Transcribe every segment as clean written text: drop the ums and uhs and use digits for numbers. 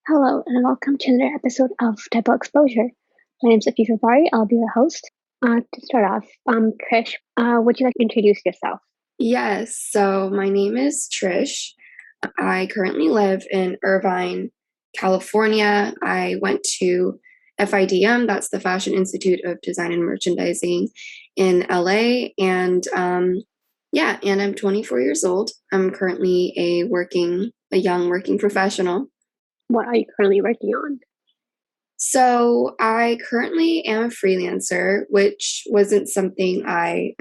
Hello and welcome to another episode of Typo Exposure. My name is Afif Bari. I'll be your host. To start off, Trish, would you like to introduce yourself? Yes, so my name is Trish. I currently live in Irvine, California. I went to FIDM, that's the Fashion Institute of Design and Merchandising in LA. And I'm 24 years old. I'm currently a young working professional. What are you currently working on? So I currently am a freelancer, which wasn't something I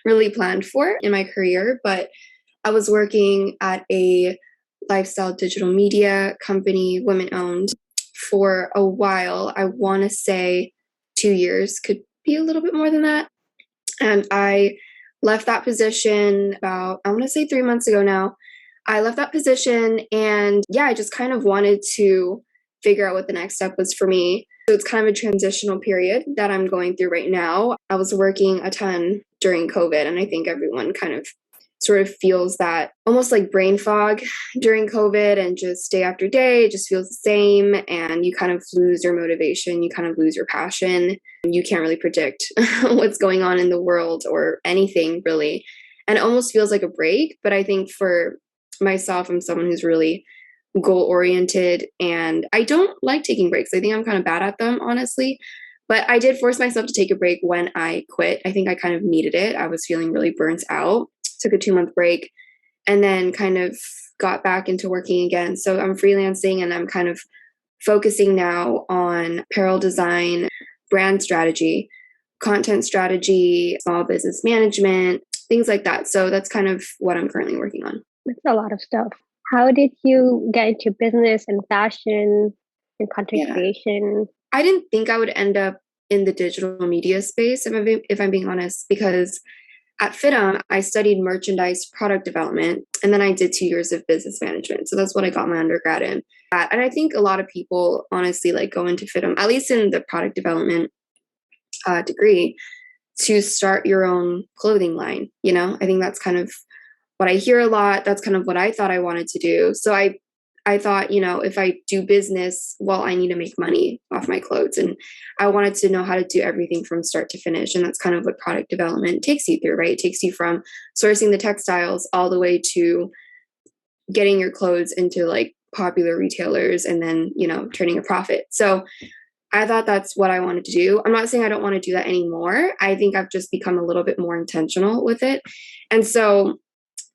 really planned for in my career, but I was working at a lifestyle digital media company, women owned, for a while. I want to say 2 years, could be a little bit more than that. And I left that position about, I want to say 3 months ago now. I left that position and yeah, I just kind of wanted to figure out what the next step was for me. So it's kind of a transitional period that I'm going through right now. I was working a ton during COVID, and I think everyone kind of sort of feels that almost like brain fog during COVID, and just day after day, it just feels the same. And you kind of lose your motivation, you kind of lose your passion. You can't really predict what's going on in the world or anything really. And it almost feels like a break. But I think for myself, I'm someone who's really goal oriented and I don't like taking breaks. I think I'm kind of bad at them, honestly. But I did force myself to take a break when I quit. I think I kind of needed it. I was feeling really burnt out. Took a 2 month break and then kind of got back into working again. So I'm freelancing and I'm kind of focusing now on apparel design, brand strategy, content strategy, small business management, things like that. So that's kind of what I'm currently working on. That's a lot of stuff. How did you get into business and fashion and content Yeah. creation? I didn't think I would end up in the digital media space, if I'm being honest, because at FIDM, I studied merchandise product development, and then I did 2 years of business management. So that's what I got my undergrad in. And I think a lot of people honestly like go into FIDM, at least in the product development degree, to start your own clothing line. I think that's kind of what I hear a lot. That's kind of what I thought I wanted to do. So I thought, if I do business, well, I need to make money off my clothes. And I wanted to know how to do everything from start to finish. And that's kind of what product development takes you through, right? It takes you from sourcing the textiles all the way to getting your clothes into like popular retailers and then, turning a profit. So I thought that's what I wanted to do. I'm not saying I don't want to do that anymore. I think I've just become a little bit more intentional with it. And so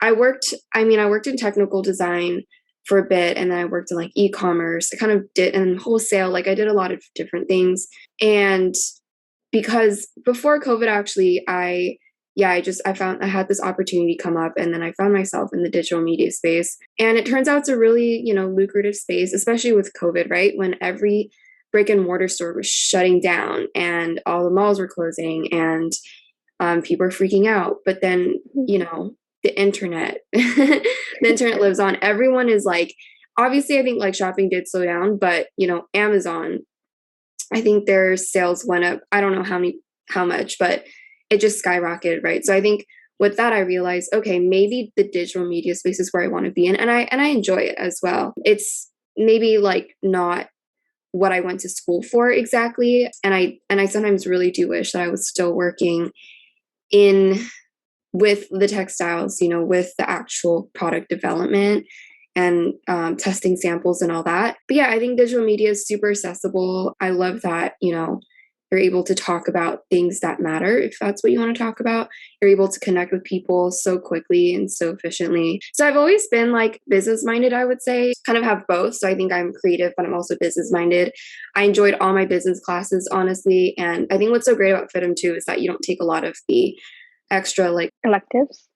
I worked in technical design for a bit, and then I worked in like e-commerce. I kind of did and wholesale, like I did a lot of different things. And because before COVID actually, I found I had this opportunity come up, and then I found myself in the digital media space. And it turns out it's a really, lucrative space, especially with COVID, right? When every brick and mortar store was shutting down and all the malls were closing and people are freaking out. But then, the internet, the internet lives on. Everyone is like, obviously, I think like shopping did slow down, but Amazon, I think their sales went up. I don't know how much, but it just skyrocketed, right? So I think with that, I realized, okay, maybe the digital media space is where I want to be in, and I enjoy it as well. It's maybe like not what I went to school for exactly, and I sometimes really do wish that I was still working in with the textiles, with the actual product development and testing samples and all that. But yeah, I think digital media is super accessible. I love that, you're able to talk about things that matter if that's what you want to talk about. You're able to connect with people so quickly and so efficiently. So I've always been like business minded, I would say, kind of have both. So I think I'm creative, but I'm also business minded. I enjoyed all my business classes, honestly. And I think what's so great about FIDM too is that you don't take a lot of the extra like Electives?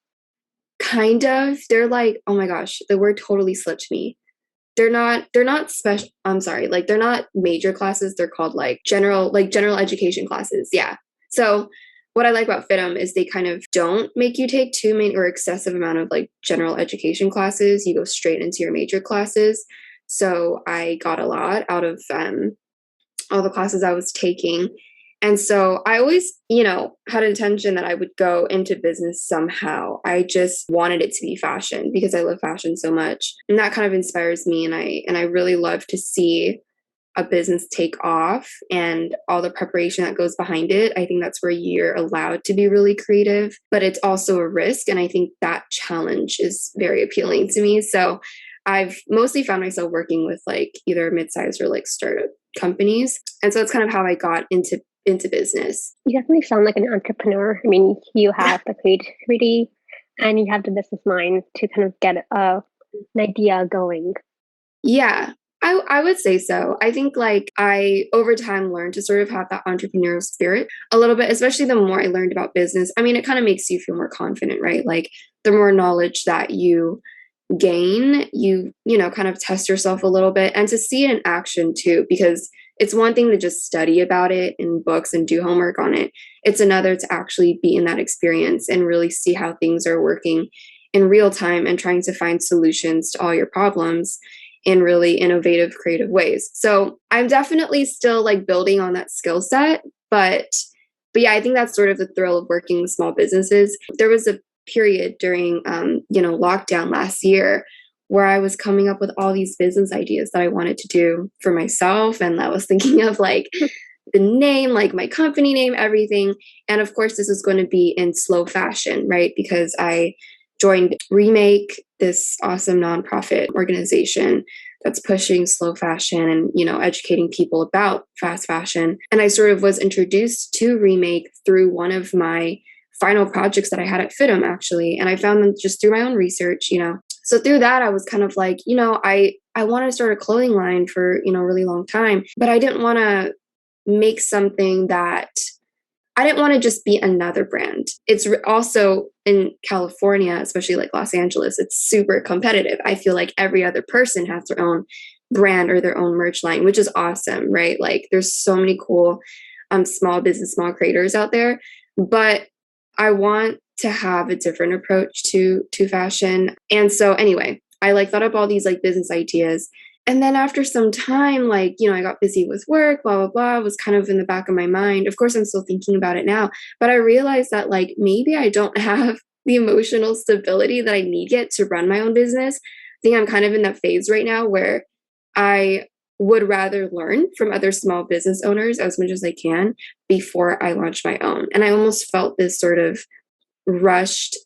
kind of, they're like, oh my gosh, the word totally slipped me. They're not special, I'm sorry, like they're not major classes. They're called like general education classes. Yeah. So what I like about FIDM is they kind of don't make you take too many or excessive amount of like general education classes. You go straight into your major classes. So I got a lot out of all the classes I was taking. And so I always, had intention that I would go into business somehow. I just wanted it to be fashion because I love fashion so much. And that kind of inspires me. And I really love to see a business take off and all the preparation that goes behind it. I think that's where you're allowed to be really creative, but it's also a risk. And I think that challenge is very appealing to me. So I've mostly found myself working with like either mid-sized or like startup companies. And so it's kind of how I got into business. You definitely sound like an entrepreneur. I mean, you have the creativity and you have the business mind to kind of get an idea going. Yeah, I would say so. I think like I over time learned to sort of have that entrepreneurial spirit a little bit, especially the more I learned about business. I mean, it kind of makes you feel more confident, right? Like the more knowledge that you gain, you kind of test yourself a little bit and to see it in action too, because it's one thing to just study about it in books and do homework on it. It's another to actually be in that experience and really see how things are working in real time and trying to find solutions to all your problems in really innovative, creative ways. So I'm definitely still like building on that skill set, but yeah, I think that's sort of the thrill of working with small businesses. There was a period during lockdown last year where I was coming up with all these business ideas that I wanted to do for myself, and I was thinking of like the name, like my company name, everything. And of course, this is going to be in slow fashion, right? Because I joined Remake, this awesome nonprofit organization that's pushing slow fashion and, educating people about fast fashion. And I sort of was introduced to Remake through one of my final projects that I had at FIDM, actually. And I found them just through my own research, So through that, I was kind of like, I wanted to start a clothing line for, a really long time, but I didn't want to make something that I didn't want to just be another brand. It's also in California, especially like Los Angeles, it's super competitive. I feel like every other person has their own brand or their own merch line, which is awesome, right? Like there's so many cool small business, small creators out there. But I want to have a different approach to fashion. And so anyway, I like thought up all these like business ideas. And then after some time, like, I got busy with work, blah, blah, blah, was kind of in the back of my mind. Of course, I'm still thinking about it now, but I realized that like maybe I don't have the emotional stability that I need yet to run my own business. I think I'm kind of in that phase right now where I would rather learn from other small business owners as much as I can before I launch my own. And I almost felt this sort of rushed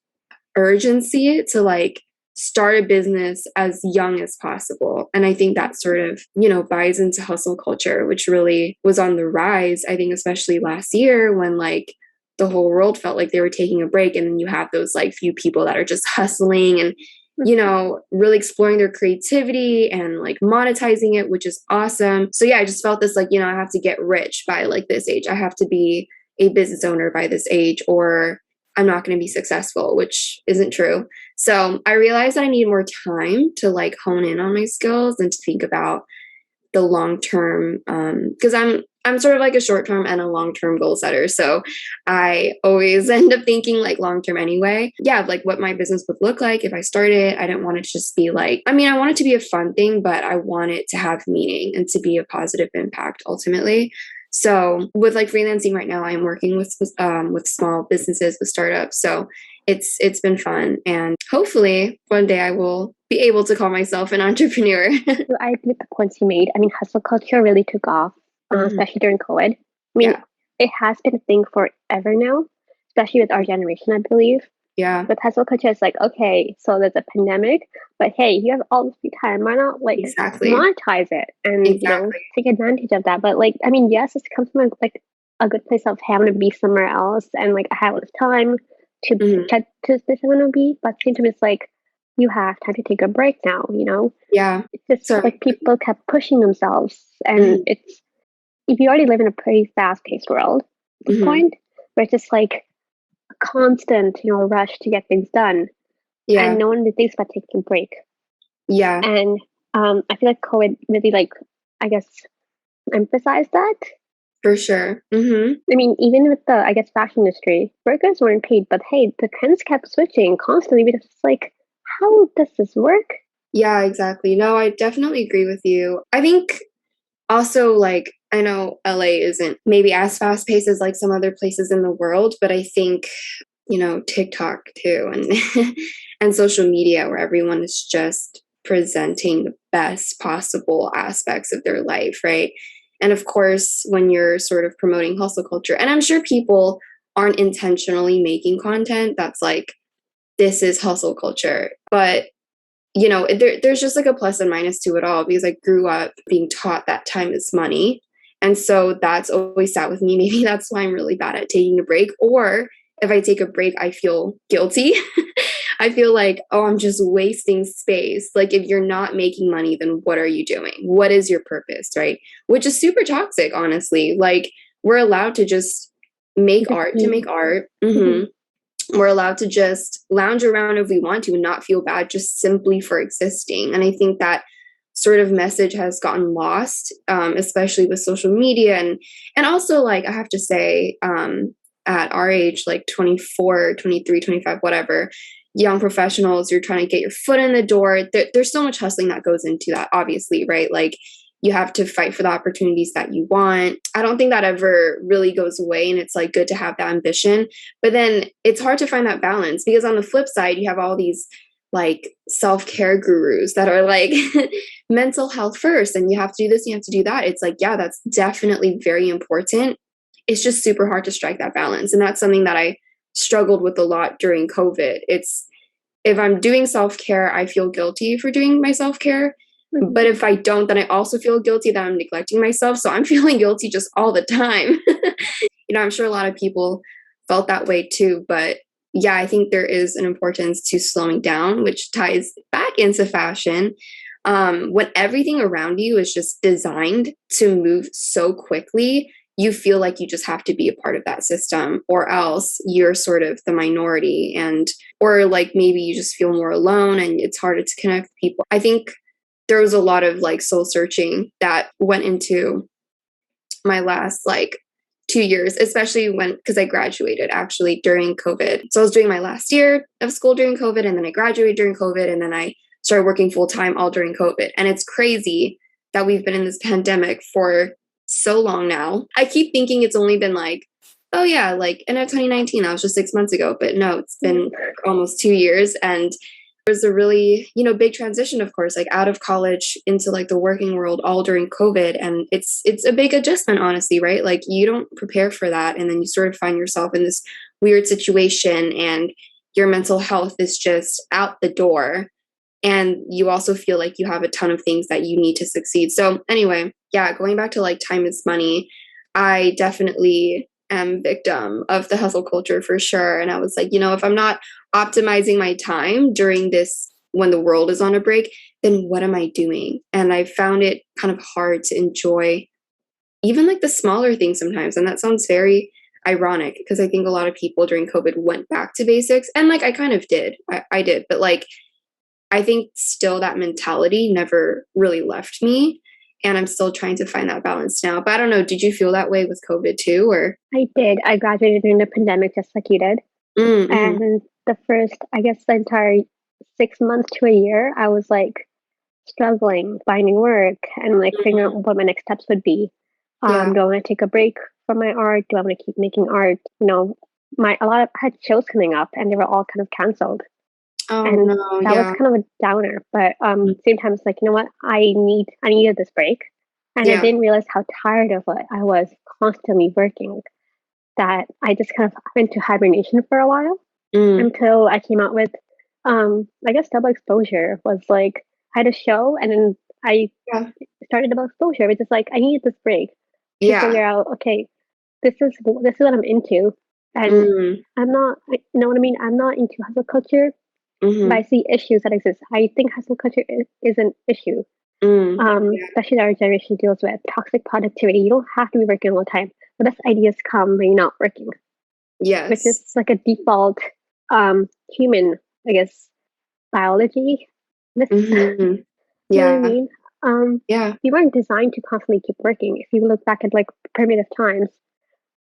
urgency to like start a business as young as possible. And I think that sort of, buys into hustle culture, which really was on the rise, I think, especially last year when like the whole world felt like they were taking a break. And then you have those like few people that are just hustling and really exploring their creativity and like monetizing it, which is awesome. So yeah, I just felt this like, I have to get rich by like this age. I have to be a business owner by this age or I'm not going to be successful, which isn't true. So I realized that I need more time to like hone in on my skills and to think about the long term, because I'm sort of like a short term and a long term goal setter. So I always end up thinking like long term anyway. Yeah, like what my business would look like if I started. I didn't want it to just be like, I want it to be a fun thing, but I want it to have meaning and to be a positive impact ultimately. So with like freelancing right now, I'm working with small businesses, with startups. So it's been fun, and hopefully one day I will be able to call myself an entrepreneur. I agree with the points you made. Hustle culture really took off, especially during COVID. It has been a thing forever now, especially with our generation, I believe. Yeah. With hustle culture, it's like, okay, so there's a pandemic, but hey, you have all this free time. Why not like monetize it and take advantage of that? But like, yes, it comes from like a good place of having to be somewhere else and like I have this time to try to stay somewhere to be, but at the same time, it's like you have time to take a break now. Yeah. It's just like people kept pushing themselves, and it's if you already live in a pretty fast-paced world at this point, where it's just like constant, rush to get things done. Yeah. And no one thinks about taking a break. Yeah. And I feel like COVID really, like, I guess, emphasized that. For sure. Even with the, I guess, fashion industry, workers weren't paid, but hey, the trends kept switching constantly because it's like, how does this work? Yeah, exactly. No, I definitely agree with you. I think also like I know LA isn't maybe as fast paced as like some other places in the world, but I think, TikTok too, and and social media, where everyone is just presenting the best possible aspects of their life, right? And of course, when you're sort of promoting hustle culture, and I'm sure people aren't intentionally making content that's like, this is hustle culture, but there's just like a plus and minus to it all, because I grew up being taught that time is money. And so that's always sat with me. Maybe that's why I'm really bad at taking a break. Or if I take a break, I feel guilty. I feel like, oh, I'm just wasting space. Like, if you're not making money, then what are you doing? What is your purpose, right? Which is super toxic, honestly. Like, we're allowed to just make art to make art. We're allowed to just lounge around if we want to and not feel bad just simply for existing. And I think that sort of message has gotten lost, especially with social media. And also, like, I have to say, at our age, like 24, 23, 25, whatever, young professionals, you're trying to get your foot in the door. There's so much hustling that goes into that, obviously, right? Like, you have to fight for the opportunities that you want. I don't think that ever really goes away. And it's like good to have that ambition. But then it's hard to find that balance, because on the flip side, you have all these like self-care gurus that are like mental health first, and you have to do this, you have to do that. It's like, yeah, that's definitely very important. It's just super hard to strike that balance. And that's something that I struggled with a lot during COVID. It's, if I'm doing self-care, I feel guilty for doing my self-care. But if I don't, then I also feel guilty that I'm neglecting myself. So I'm feeling guilty just all the time. I'm sure a lot of people felt that way too. But yeah, I think there is an importance to slowing down, which ties back into fashion. When everything around you is just designed to move so quickly, you feel like you just have to be a part of that system, or else you're sort of the minority, or like maybe you just feel more alone and it's harder to connect with people. I think there was a lot of like soul searching that went into my last like 2 years, especially because I graduated actually during COVID. So I was doing my last year of school during COVID, and then I graduated during COVID, and then I started working full time all during COVID. And it's crazy that we've been in this pandemic for so long now. I keep thinking it's only been like, oh yeah, like end of 2019, that was just 6 months ago. But no, it's been almost 2 years. And there's a really, big transition, of course, like out of college into like the working world all during COVID. And it's a big adjustment, honestly, right? Like, you don't prepare for that. And then you sort of find yourself in this weird situation, and your mental health is just out the door. And you also feel like you have a ton of things that you need to succeed. So anyway, yeah, going back to like time is money, I definitely am victim of the hustle culture for sure. And I was like, if I'm not optimizing my time during this, when the world is on a break, then what am I doing? And I found it kind of hard to enjoy even like the smaller things sometimes. And that sounds very ironic, because I think a lot of people during COVID went back to basics, and like I kind of did. I did, but like I think still that mentality never really left me. And I'm still trying to find that balance now. But I don't know, did you feel that way with COVID too? Or I did. I graduated during the pandemic just like you did. And the first, I guess, the entire 6 months to a year, I was like struggling, finding work, and like figuring out what my next steps would be. Do I want to take a break from my art? Do I want to keep making art? I had shows coming up, and they were all kind of canceled. Oh, and no, that was kind of a downer. But same time, it's like, you know what? I needed this break, and I didn't realize how tired of it I was constantly working, that I just kind of went into hibernation for a while until I came out with, I guess, double exposure was like, I had a show, and then I started double exposure, which is like, I needed this break to figure out, okay, this is what I'm into, and I'm not, you know what I mean? I'm not into hustle culture, but I see issues that exist. I think hustle culture is an issue, especially that our generation deals with toxic productivity. You don't have to be working all the time. The best ideas come when you're not working. Yes. Which is like a default human, I guess, biology. Yeah. You know what I mean? We weren't designed to constantly keep working. If you look back at like primitive times,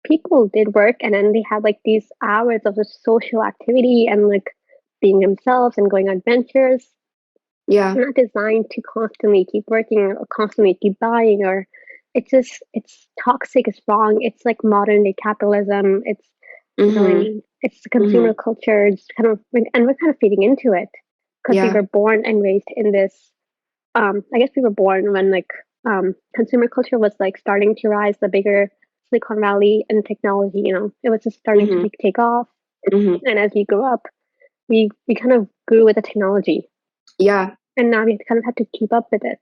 people did work, and then they had like these hours of the social activity and like being themselves and going on adventures. Yeah. They're not designed to constantly keep working or constantly keep buying or it's toxic, it's wrong. It's like modern day capitalism. It's, you know what I mean? It's the consumer culture. It's kind of, and we're kind of feeding into it because we were born and raised in this. I guess we were born when like consumer culture was like starting to rise, the bigger Silicon Valley and technology. You know, it was just starting to like take off. And as we grew up, we kind of grew with the technology. Yeah. And now we kind of have to keep up with it.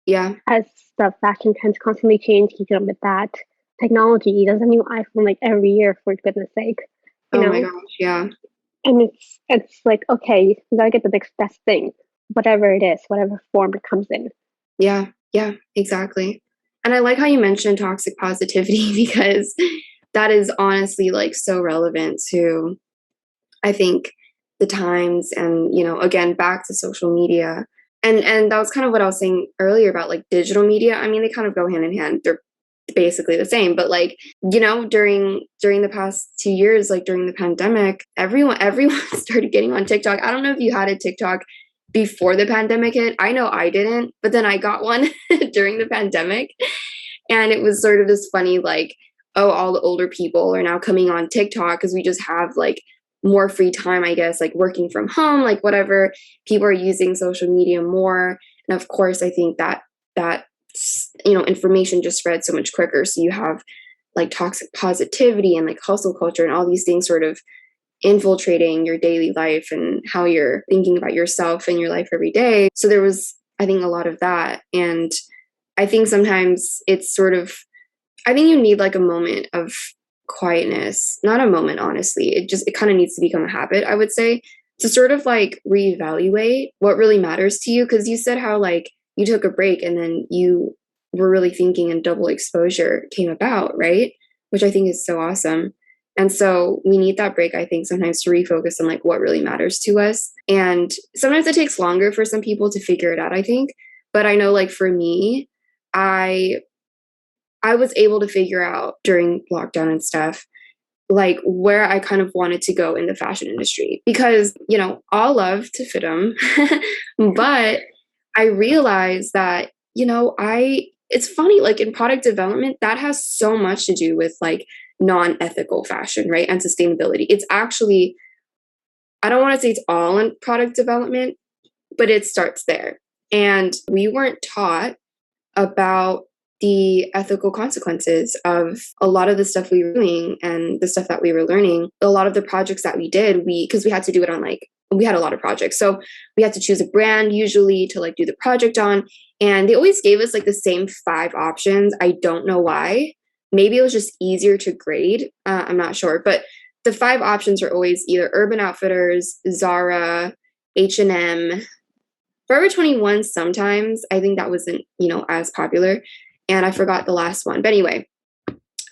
Yeah. As the fashion trends constantly change, keep up with that. Technology, there's a new iPhone like every year, for goodness sake. You know? My gosh, yeah. And it's like, okay, we gotta get the next best thing, whatever it is, whatever form it comes in. Yeah, exactly. And I like how you mentioned toxic positivity because that is honestly like so relevant to, I think, the times, and, you know, again, back to social media. And that was kind of what I was saying earlier about like digital media. I mean, they kind of go hand in hand. They're basically the same, but like, you know, during the past 2 years, like during the pandemic, everyone started getting on TikTok. I don't know if you had a TikTok before the pandemic hit. I know I didn't, but then I got one during the pandemic. And it was sort of this funny, like, oh, all the older people are now coming on TikTok because we just have like more free time, I guess, like working from home, like whatever. People are using social media more. And of course, I think that you know, information just spreads so much quicker. So you have like toxic positivity and like hustle culture and all these things sort of infiltrating your daily life and how you're thinking about yourself and your life every day. So there was, I think, a lot of that. And I think sometimes it's sort of, I think you need like a moment of quietness, not a moment, honestly. It kind of needs to become a habit, I would say, to sort of like reevaluate what really matters to you. Cause you said how like you took a break and then you were really thinking, and double exposure came about, right? Which I think is so awesome. And so we need that break, I think, sometimes to refocus on like what really matters to us. And sometimes it takes longer for some people to figure it out, I think. But I know like for me, I was able to figure out during lockdown and stuff, like where I kind of wanted to go in the fashion industry, because, you know, all love to FIDM, but I realized that, you know, it's funny, like in product development, that has so much to do with like non-ethical fashion, right? And sustainability. It's actually, I don't want to say it's all in product development, but it starts there. And we weren't taught about the ethical consequences of a lot of the stuff we were doing and the stuff that we were learning. A lot of the projects that we did, because we had to do it on like, we had a lot of projects. So we had to choose a brand usually to like do the project on. And they always gave us like the same 5 options. I don't know why. Maybe it was just easier to grade. I'm not sure. But the 5 options are always either Urban Outfitters, Zara, H&M, Forever 21 sometimes. I think that wasn't, you know, as popular. And I forgot the last one. But anyway,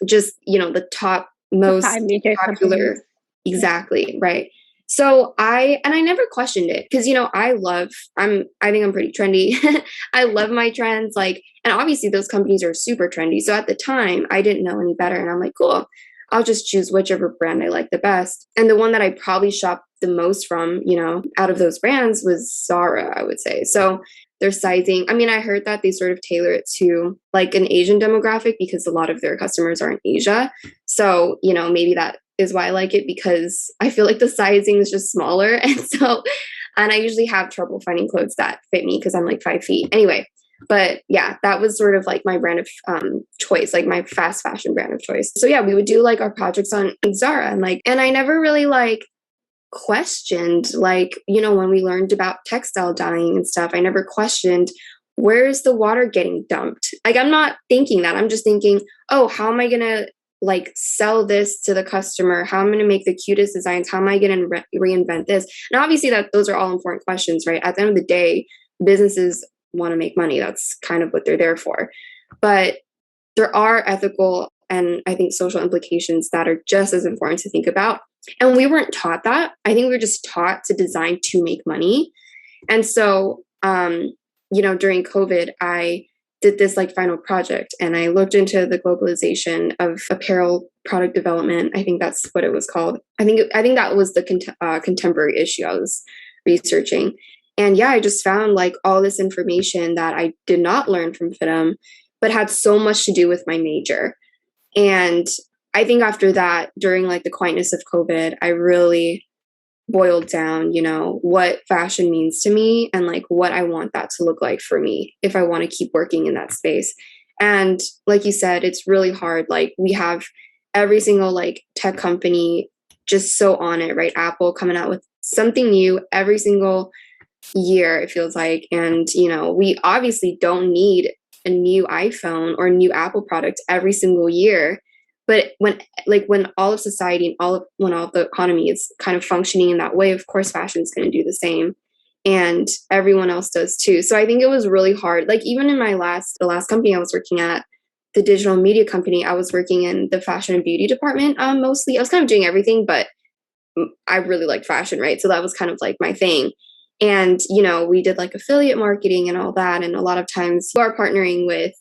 just, you know, the top most popular. Companies. Exactly. Right. So I never questioned it because, you know, I think I'm pretty trendy. I love my trends. Like, and obviously those companies are super trendy. So at the time I didn't know any better. And I'm like, cool, I'll just choose whichever brand I like the best. And the one that I probably shopped the most from, you know, out of those brands was Zara, I would say. So their sizing, I mean, I heard that they sort of tailor it to like an Asian demographic because a lot of their customers are in Asia. So, you know, maybe that is why I like it, because I feel like the sizing is just smaller. And I usually have trouble finding clothes that fit me because I'm like 5 feet. Anyway, but yeah, that was sort of like my brand of choice, like my fast fashion brand of choice. So yeah, we would do like our projects on Zara and I never really like questioned, like, you know, when we learned about textile dyeing and stuff, I never questioned, where's the water getting dumped? Like, I'm not thinking that. I'm just thinking, oh, how am I going to like sell this to the customer? How am I going to make the cutest designs? How am I going to reinvent this? And obviously those are all important questions, right? At the end of the day, businesses want to make money. That's kind of what they're there for. But there are ethical and I think social implications that are just as important to think about. And we weren't taught that. I think we were just taught to design to make money. And so, you know, during COVID, I did this like final project and I looked into the globalization of apparel product development. I think that's what it was called. I think that was the contemporary issue I was researching. And yeah, I just found like all this information that I did not learn from FIDM, but had so much to do with my major. And I think after that, during like the quietness of COVID, I really boiled down, what fashion means to me and like what I want that to look like for me if I want to keep working in that space. And like you said, it's really hard. Like we have every single like tech company just so on it, right? Apple coming out with something new every single year, it feels like. And, we obviously don't need a new iPhone or a new Apple product every single year. But when all of society and when all of the economy is kind of functioning in that way, of course, fashion is going to do the same, and everyone else does too. So I think it was really hard. Like even in the last company I was working at, the digital media company, I was working in the fashion and beauty department. Mostly, I was kind of doing everything, but I really like fashion, right? So that was kind of like my thing. And we did like affiliate marketing and all that, and a lot of times you are partnering with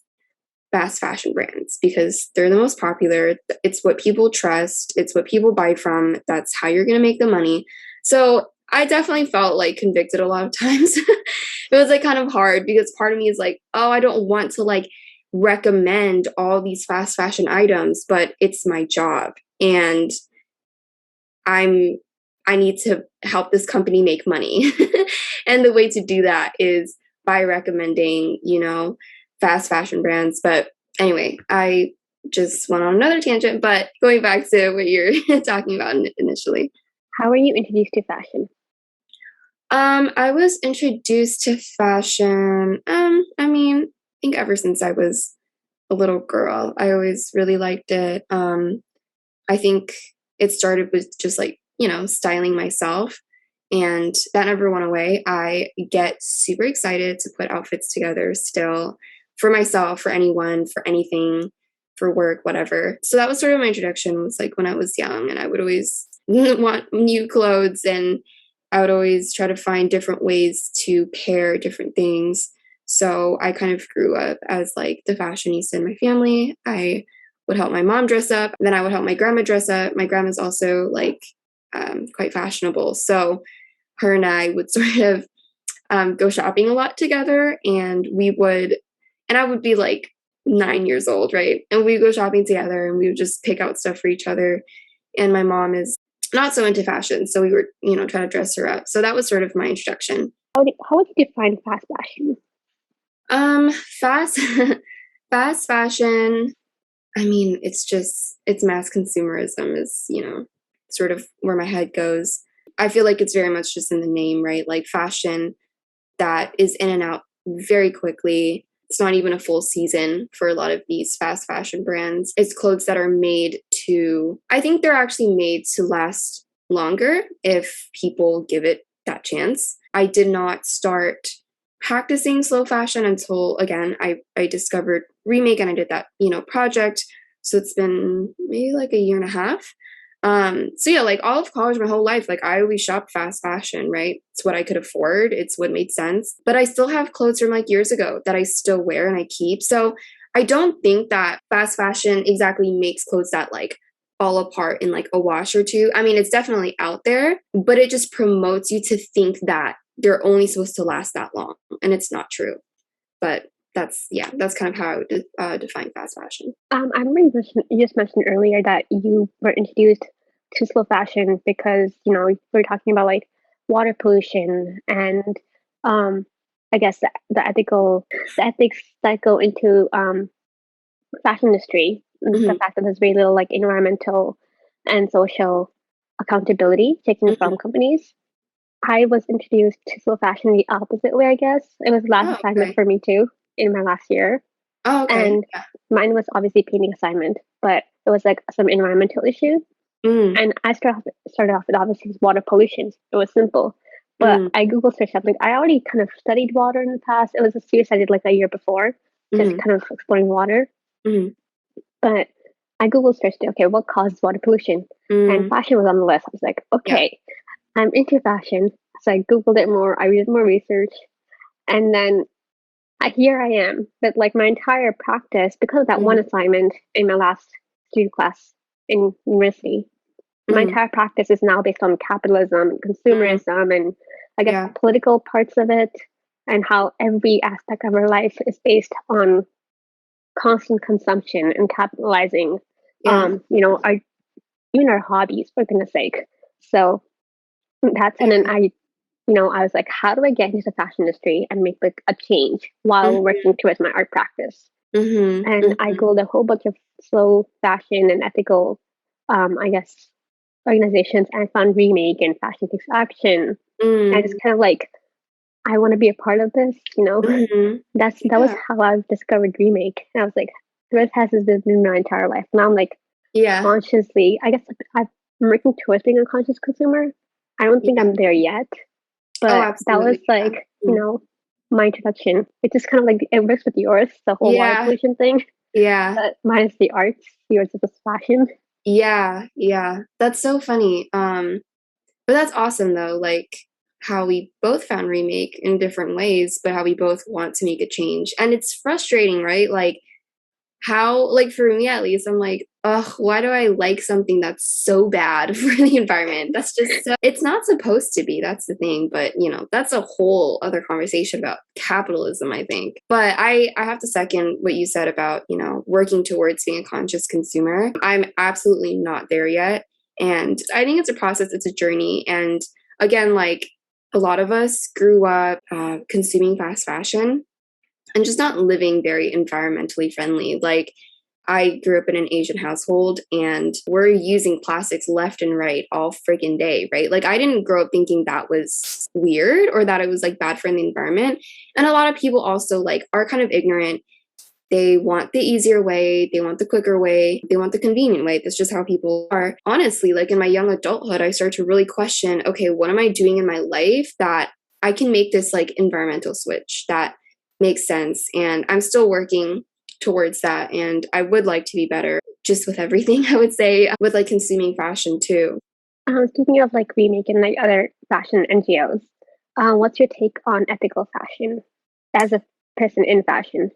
fast fashion brands because they're the most popular. It's what people trust. It's what people buy from. That's how you're going to make the money. So I definitely felt like convicted a lot of times. It was like kind of hard because part of me is like, oh, I don't want to like recommend all these fast fashion items, but it's my job and I need to help this company make money. And the way to do that is by recommending, fast fashion brands. But anyway, I just went on another tangent, but going back to what you're talking about initially. How were you introduced to fashion? I was introduced to fashion. I think ever since I was a little girl, I always really liked it. I think it started with just like, styling myself, and that never went away. I get super excited to put outfits together still for myself, for anyone, for anything, for work, whatever. So that was sort of my introduction, was like when I was young, and I would always want new clothes, and I would always try to find different ways to pair different things. So I kind of grew up as like the fashionista in my family. I would help my mom dress up, then I would help my grandma dress up. My grandma's also like quite fashionable. So her and I would sort of go shopping a lot together, and I would be like 9 years old, right? And we'd go shopping together and we would just pick out stuff for each other. And my mom is not so into fashion, so we were, trying to dress her up. So that was sort of my introduction. How would you define fast fashion? Fast fashion, it's mass consumerism is, sort of where my head goes. I feel like it's very much just in the name, right? Like fashion that is in and out very quickly. It's not even a full season for a lot of these fast fashion brands. It's clothes that are I think they're actually made to last longer if people give it that chance. I did not start practicing slow fashion until, again, I discovered Remake, and I did that, project. So it's been maybe like a year and a half. So yeah, like all of college, my whole life, like I always shopped fast fashion, right? It's what I could afford. It's what made sense. But I still have clothes from like years ago that I still wear and I keep. So I don't think that fast fashion exactly makes clothes that like fall apart in like a wash or two. It's definitely out there, but it just promotes you to think that they're only supposed to last that long. And it's not true. But that's kind of how I would define fast fashion. I remember you just mentioned earlier that you were introduced to slow fashion because, we were talking about like water pollution and I guess the ethics that go into fashion industry, mm-hmm. The fact that there's very little like environmental and social accountability taken mm-hmm. from companies. I was introduced to slow fashion the opposite way, I guess. It was last assignment for me too in my last year. Oh, okay. And mine was obviously painting assignment, but it was like some environmental issue. Mm. And I started off with obviously water pollution. It was simple. But I Google searched up, like I already kind of studied water in the past. It was a series I did like a year before, just kind of exploring water. But I Google searched, okay, what causes water pollution? And fashion was on the list. I was like, okay, I'm into fashion. So I Googled it more. I did more research. And then here I am. But like my entire practice, because of that one assignment in my last student class in university, my entire practice is now based on capitalism and consumerism and I guess political parts of it, and how every aspect of our life is based on constant consumption and capitalizing, you know, our hobbies, for goodness sake. So that's, and then I was like, how do I get into the fashion industry and make like a change while working towards my art practice? And I Googled a whole bunch of slow fashion and ethical, I guess, organizations, and I found Remake and Fashion Takes Action. And I just kind of like, I want to be a part of this, you know. That was how I discovered Remake. And I was like, Threads has been my entire life. Now I'm like, consciously, I guess I'm working towards being a conscious consumer. I don't think I'm there yet, but that was like, you know, my introduction. It's just kind of like, it works with yours, the whole water pollution thing. But mine is the arts, yours is just fashion. Yeah. That's so funny. But that's awesome though, like how we both found Remake in different ways, but how we both want to make a change. And it's frustrating, right? Like how, like for me at least, I'm like, ugh, why do I like something that's so bad for the environment? That's just so, it's not supposed to be. That's the thing. But, you know, that's a whole other conversation about capitalism, I think. But I have to second what you said about, you know, working towards being a conscious consumer. I'm absolutely not there yet. And I think it's a process, it's a journey. And again, like a lot of us grew up consuming fast fashion and just not living very environmentally friendly. Like I grew up in an Asian household and we're using plastics left and right all freaking day, right? Like I didn't grow up thinking that was weird or that it was like bad for the environment. And a lot of people also like are kind of ignorant. They want the easier way, they want the quicker way, they want the convenient way. That's just how people are. Honestly, like in my young adulthood, I started to really question, okay, what am I doing in my life that I can make this like environmental switch that makes sense? And I'm still working towards that. And I would like to be better just with everything, I would say, with like consuming fashion too. Speaking of like Remake and like other fashion NGOs, what's your take on ethical fashion as a person in fashion?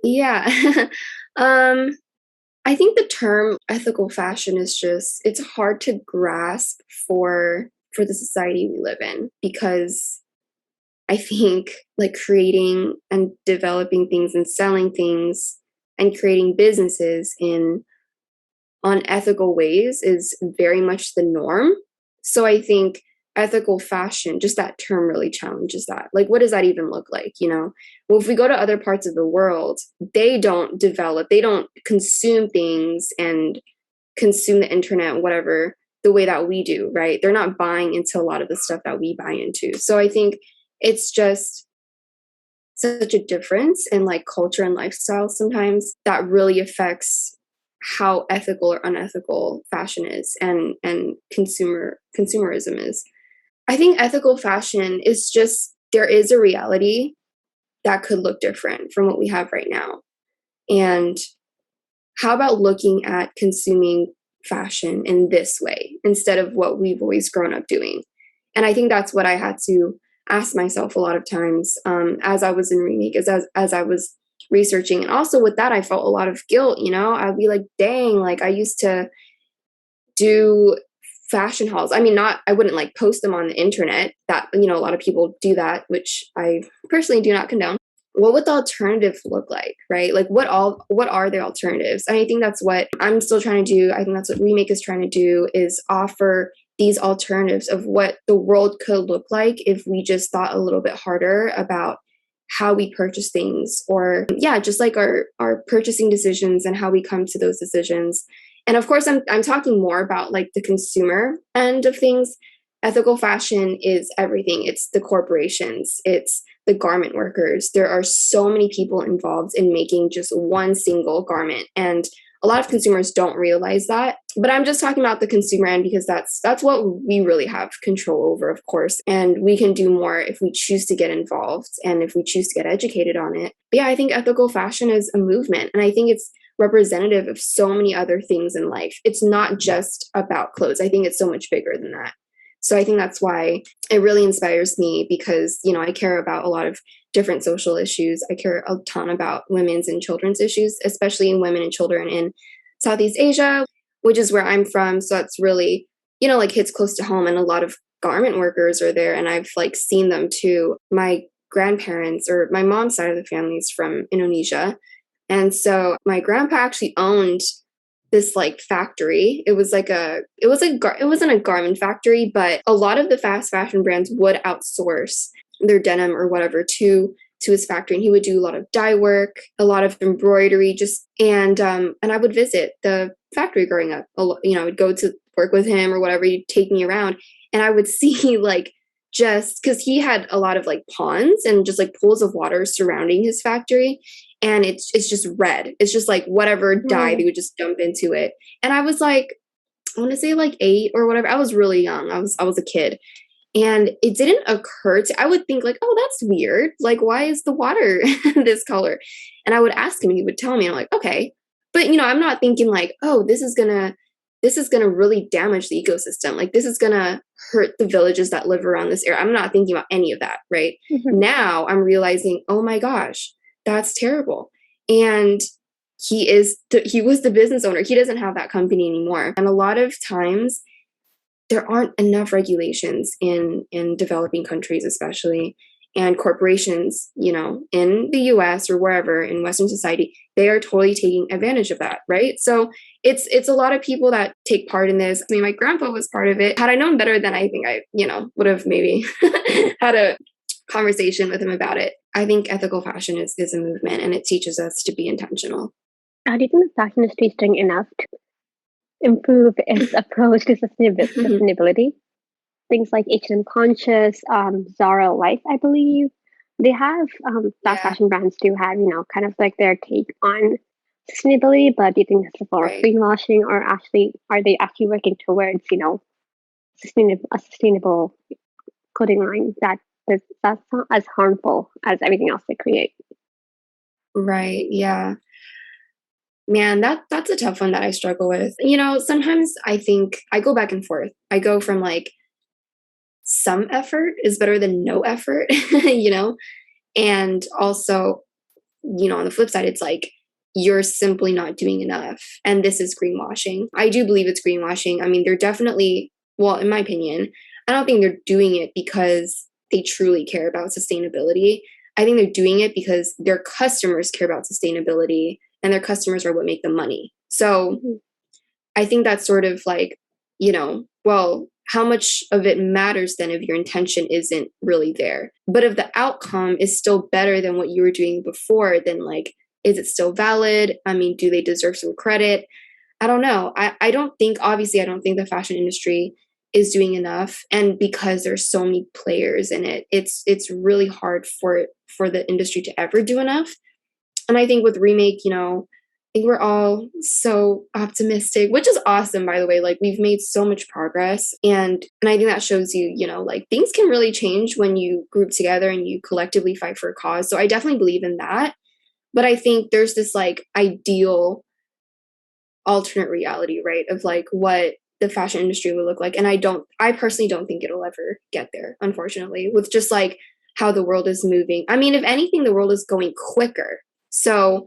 Yeah. I think the term ethical fashion is just, it's hard to grasp for the society we live in, because I think like creating and developing things and selling things and creating businesses in unethical ways is very much the norm. So I think ethical fashion, just that term really challenges that. Like, what does that even look like? You know, well, if we go to other parts of the world, they don't develop, they don't consume things and consume the internet, whatever, the way that we do, right? They're not buying into a lot of the stuff that we buy into. So I think it's just such a difference in like culture and lifestyle sometimes that really affects how ethical or unethical fashion is and consumerism is. I think ethical fashion is just, there is a reality that could look different from what we have right now. And how about looking at consuming fashion in this way instead of what we've always grown up doing? And I think that's what I had to ask myself a lot of times as I was in Remake, as I was researching. And also with that, I felt a lot of guilt, you know, I'd be like, dang, like I used to do fashion hauls. I mean, I wouldn't like post them on the internet, that, you know, a lot of people do that, which I personally do not condone. What would the alternative look like, right? Like what are the alternatives? And I think that's what I'm still trying to do. I think that's what Remake is trying to do, is offer these alternatives of what the world could look like if we just thought a little bit harder about how we purchase things, or just like our purchasing decisions and how we come to those decisions. And of course, I'm talking more about like the consumer end of things. Ethical fashion is everything. It's the corporations, it's the garment workers. There are so many people involved in making just one single garment. And a lot of consumers don't realize that. But I'm just talking about the consumer end because that's what we really have control over, of course. And we can do more if we choose to get involved and if we choose to get educated on it. But yeah, I think ethical fashion is a movement. And I think it's representative of so many other things in life. It's not just about clothes. I think it's so much bigger than that. So I think that's why it really inspires me, because, you know, I care about a lot of different social issues. I care a ton about women's and children's issues, especially in women and children in Southeast Asia, which is where I'm from. So that's really, you know, like hits close to home, and a lot of garment workers are there. And I've like seen them too. My grandparents, or my mom's side of the family, is from Indonesia. And so my grandpa actually owned this like factory. It wasn't a garment factory, but a lot of the fast fashion brands would outsource their denim or whatever to his factory, and he would do a lot of dye work, a lot of embroidery, and I would visit the factory growing up. I would go to work with him or whatever. He'd take me around, and I would see like, just because he had a lot of like ponds and just like pools of water surrounding his factory, and it's just red. It's just like whatever dye they would just dump into it. And I was like, I want to say like 8 or whatever. I was really young. I was a kid. And it didn't occur to, I would think like, oh, that's weird. Like, why is the water this color? And I would ask him and he would tell me, and I'm like, okay. But, I'm not thinking like, oh, this is going to really damage the ecosystem. Like, this is going to hurt the villages that live around this area. I'm not thinking about any of that. Right. Mm-hmm. Now I'm realizing, oh my gosh, that's terrible. And he was the business owner. He doesn't have that company anymore. And a lot of times, there aren't enough regulations in developing countries, especially, and corporations, in the US or wherever in Western society, they are totally taking advantage of that, right? So it's a lot of people that take part in this. I mean, my grandpa was part of it. Had I known better, then I think I, would have maybe had a conversation with him about it. I think ethical fashion is a movement, and it teaches us to be intentional. Do you think the fashion industry is doing enough to improve its approach to sustainability? Things like H&M Conscious, Zara Life, I believe, they have fast fashion brands do have, kind of like their take on sustainability. But do you think it's a form of greenwashing, or are they actually working towards, a sustainable clothing line that's not as harmful as everything else they create? Right. Yeah. Man, that's a tough one that I struggle with. Sometimes I think I go back and forth. I go from like, some effort is better than no effort, and also, on the flip side, it's like, you're simply not doing enough. And this is greenwashing. I do believe it's greenwashing. I mean, they're definitely, well, in my opinion, I don't think they're doing it because they truly care about sustainability. I think they're doing it because their customers care about sustainability, and their customers are what make them money. So I think that's sort of like, well, how much of it matters then if your intention isn't really there? But if the outcome is still better than what you were doing before, then like, is it still valid? I mean, do they deserve some credit? I don't know. I don't think the fashion industry is doing enough. And because there's so many players in it, it's really hard for the industry to ever do enough. And I think with Remake, I think we're all so optimistic, which is awesome, by the way. Like, we've made so much progress. And I think that shows you, like, things can really change when you group together and you collectively fight for a cause. So I definitely believe in that. But I think there's this like ideal alternate reality, right, of like what the fashion industry would look like. And I personally don't think it'll ever get there, unfortunately, with just like how the world is moving. I mean, if anything, the world is going quicker. So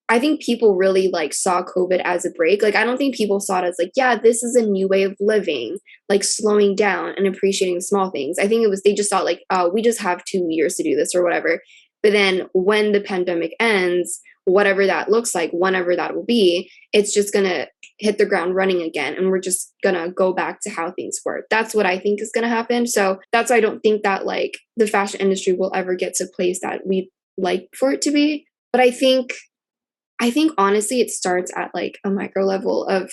I think people really like saw COVID as a break. Like, I don't think people saw it as like, yeah, this is a new way of living, like slowing down and appreciating the small things. I think they just thought like, oh, we just have 2 years to do this or whatever. But then when the pandemic ends, whatever that looks like, whenever that will be, it's just going to hit the ground running again. And we're just going to go back to how things were. That's what I think is going to happen. So that's why I don't think that like the fashion industry will ever get to a place that we'd like for it to be. But I think honestly, it starts at like a micro level of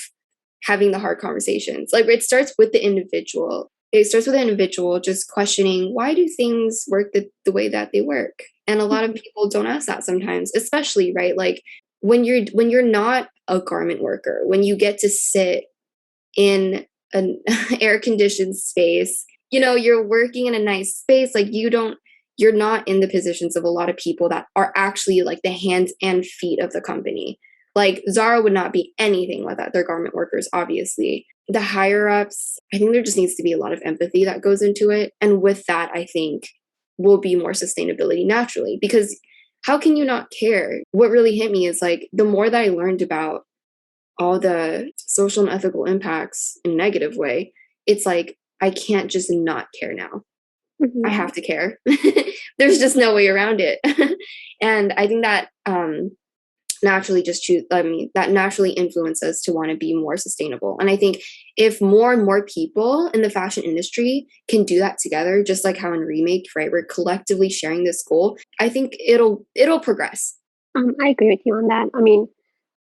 having the hard conversations. Like, it starts with the individual. It starts with the individual just questioning, why do things work the way that they work? And a lot of people don't ask that sometimes, especially, right? Like when you're not a garment worker, when you get to sit in an air conditioned space, you're working in a nice space, like you're not in the positions of a lot of people that are actually like the hands and feet of the company. Like Zara would not be anything without their garment workers, obviously. The higher ups, I think there just needs to be a lot of empathy that goes into it. And with that, I think will be more sustainability naturally, because how can you not care? What really hit me is like, the more that I learned about all the social and ethical impacts in a negative way, it's like, I can't just not care now. Mm-hmm. I have to care. There's just no way around it. And I think that naturally just choose, that naturally influence us to want to be more sustainable. And I think if more and more people in the fashion industry can do that together, just like how in Remake, right, we're collectively sharing this goal, I think it'll progress. I agree with you on that. I mean,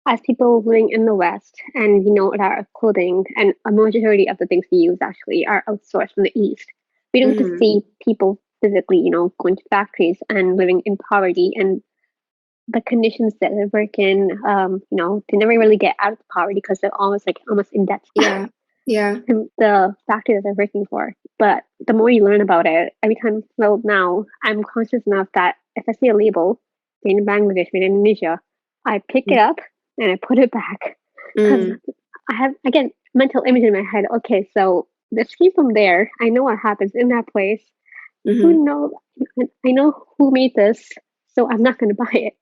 as people living in the West, and that our clothing and a majority of the things we use actually are outsourced from the East, we don't just see people physically, going to factories and living in poverty and the conditions that they work in. They never really get out of poverty because they're almost in debt. Yeah. The factory that they're working for. But the more you learn about it, every time, well, now I'm conscious enough that if I see a label made in Bangladesh, made in Indonesia, I pick it up and I put it back. Because I have, again, mental image in my head. Okay, so this came from there. I know what happens in that place. Who knows? I know who made this, so I'm not going to buy it.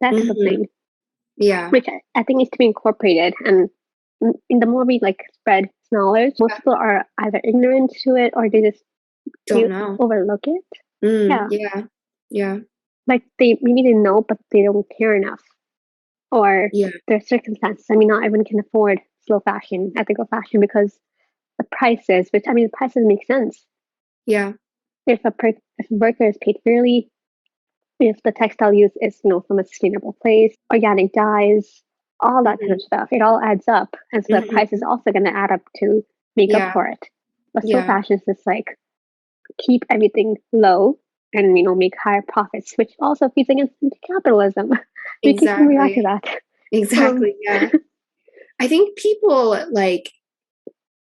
That type of thing. Yeah. Which I think needs to be incorporated. And in the more we spread knowledge, most people are either ignorant to it or they just don't know, overlook it. Yeah. Like maybe they know, but they don't care enough, or their circumstances. I mean, not everyone can afford slow fashion, ethical fashion, because the prices. Which the prices make sense. Yeah. If a worker is paid fairly, if the textile use is from a sustainable place, organic dyes, all that kind of stuff, it all adds up, and so the price is also going to add up to make up for it. But slow fashion is just keep everything low and make higher profits, which also feeds against capitalism. We keep coming back to that. Exactly. Yeah. I think people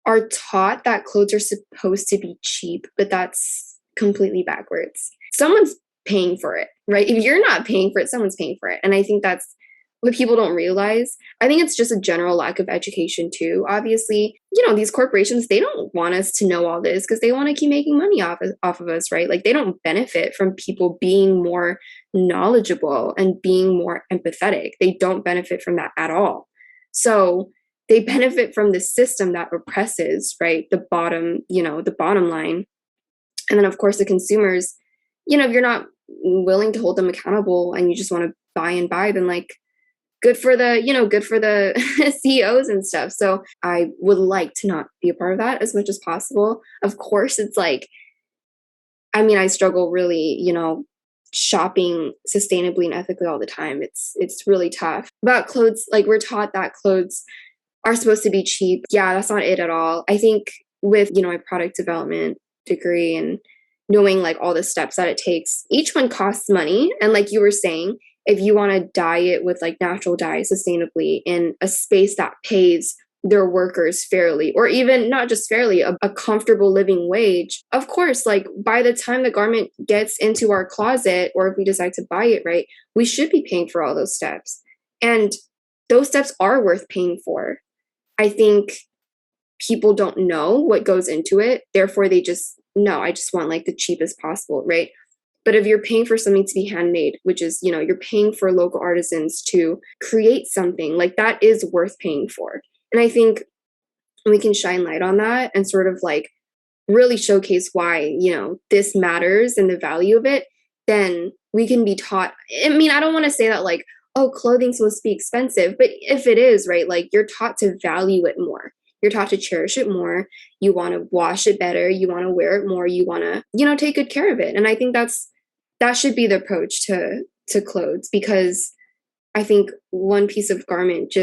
are taught that clothes are supposed to be cheap, but that's completely backwards. Someone's paying for it, right? If you're not paying for it, someone's paying for it. And I think that's what people don't realize. I think it's just a general lack of education too. Obviously, these corporations, they don't want us to know all this because they want to keep making money off of us, right? They don't benefit from people being more knowledgeable and being more empathetic. They don't benefit from that at all. So they benefit from the system that oppresses, right? The bottom line. And then of course the consumers, if you're not willing to hold them accountable and you just want to buy and buy, then good for the CEOs and stuff. So I would like to not be a part of that as much as possible. Of course, it's I struggle really, shopping sustainably and ethically all the time. It's really tough. About clothes, we're taught that clothes are supposed to be cheap. Yeah, that's not it at all. I think with, my product development degree and knowing all the steps that it takes, each one costs money. And like you were saying, if you want to dye it with natural dye sustainably in a space that pays their workers fairly, or even not just fairly, a comfortable living wage, of course, by the time the garment gets into our closet, or if we decide to buy it, right, we should be paying for all those steps. And those steps are worth paying for. I think people don't know what goes into it. Therefore, they just, no, I just want the cheapest possible, right? But if you're paying for something to be handmade, which is, you're paying for local artisans to create something, that is worth paying for. And I think we can shine light on that and sort of really showcase why, this matters and the value of it, then we can be taught. I don't want to say that clothing's supposed to be expensive, but if it is, right, you're taught to value it more. You're taught to cherish it more. You want to wash it better. You want to wear it more. You want to, take good care of it. And I think that should be the approach to clothes, because I think one piece of garment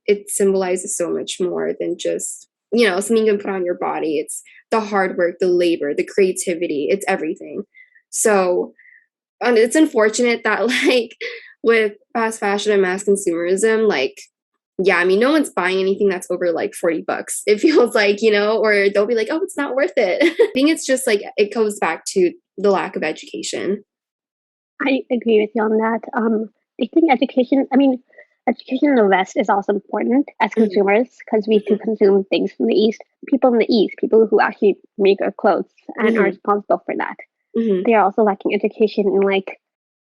it symbolizes so much more than just, something you can put on your body. It's the hard work, the labor, the creativity, it's everything. So it's unfortunate that with fast fashion and mass consumerism, no one's buying anything that's over $40. It feels or they'll be oh, it's not worth it. I think it's just it goes back to the lack of education. I agree with you on that. I think education in the West is also important as consumers, because we do consume things from the East. People in the East, people who actually make our clothes and are responsible for that, they are also lacking education in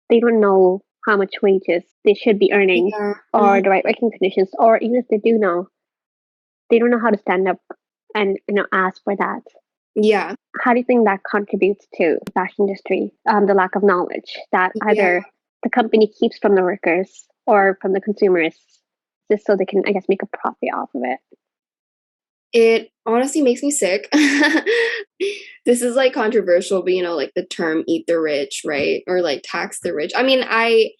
they don't know how much wages they should be earning or the right working conditions, or even if they do know, they don't know how to stand up and ask for that. Yeah. How do you think that contributes to the fashion industry? The lack of knowledge that either the company keeps from the workers, or from the consumerists, just so they can, I guess, make a profit off of it? It honestly makes me sick. This is like controversial, but like the term eat the rich, right? Or like tax the rich. I mean, I